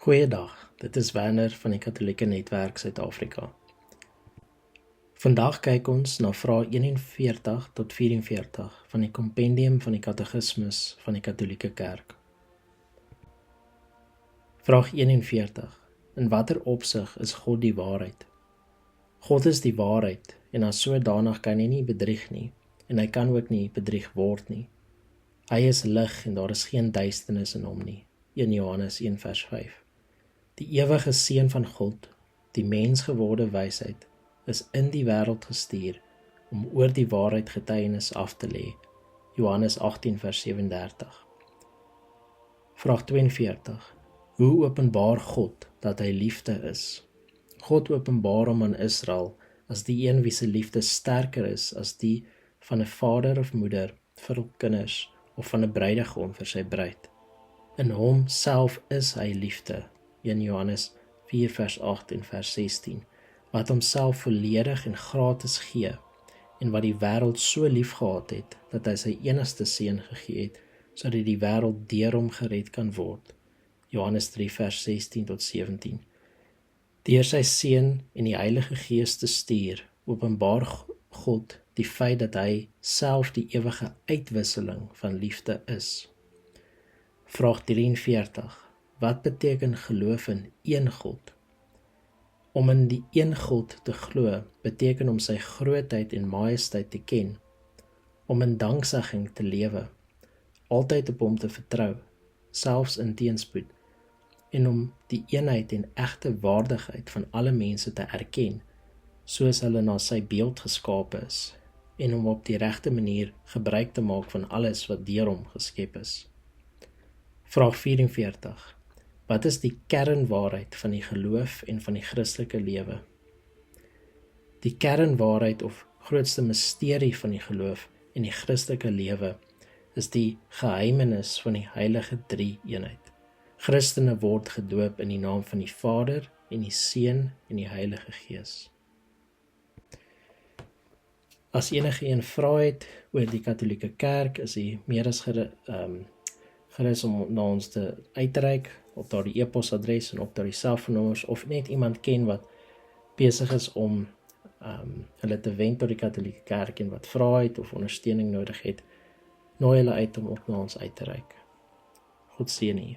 Goeiedag, dit is Werner van die Katholieke Netwerk Suid-Afrika. Vandag kyk ons na vrae 41 tot 44 van die Kompendium van die Katekismus van die Katolieke Kerk. Vraag 41. In watter opsig is God die waarheid? God is die waarheid en as sodanig kan hy nie bedrieg nie en hy kan ook nie bedrieg word nie. Hy is lig en daar is geen duisternis in hom nie. 1 Johannes 1 vers 5. Die ewige Seun van God, die mensgeworde wysheid, is in die wêreld gestuur om oor die waarheid getuienis af te lê. Johannes 18 vers 37. Vraag 42. Hoe openbaar God dat hy liefde is? God openbaar hom aan Israel as die een wie se liefde sterker is as die van 'n vader of moeder vir hul kinders of van 'n bruidegom vir sy bruid. In hom self is hy liefde. 1 Johannes 4 vers 8 en vers 16, wat homself volledig en gratis gee, en wat die wêreld so lief gehad het, dat hy sy enigste seun gegee het, sodat die wêreld deur hom gered kan word. Johannes 3 vers 16 tot 17. Deur sy seun en die Heilige Gees te stuur, openbaar God die feit dat hy self die ewige uitwisseling van liefde is. Vraag 43. Wat beteken geloof in een God? Om in die een God te glo, beteken om sy grootheid en majesteit te ken, om in danksegging te lewe, altyd op hom te vertrou, selfs in teenspoed, en om die eenheid en egte waardigheid van alle mense te erken, soos hulle na sy beeld geskape is, en om op die regte manier gebruik te maak van alles wat deur hom geskep is. Vraag 44. Wat is die kernwaarheid van die geloof en van die Christelike lewe? Die kernwaarheid of grootste misterie van die geloof en die Christelike lewe is die geheimenis van die heilige drie-eenheid. Christene word gedoop in die naam van die Vader en die Seun en die Heilige Gees. As enige een vra het oor die Katolieke Kerk, is hy meer as gerus om na ons te uitreik op daardie e-posadres en op daardie selfoonnommers, of net iemand ken wat besig is om hulle te wend tot die Katolieke Kerk en wat vra het of ondersteuning nodig het, nooi hulle uit om op na ons uit te reik. God seën u.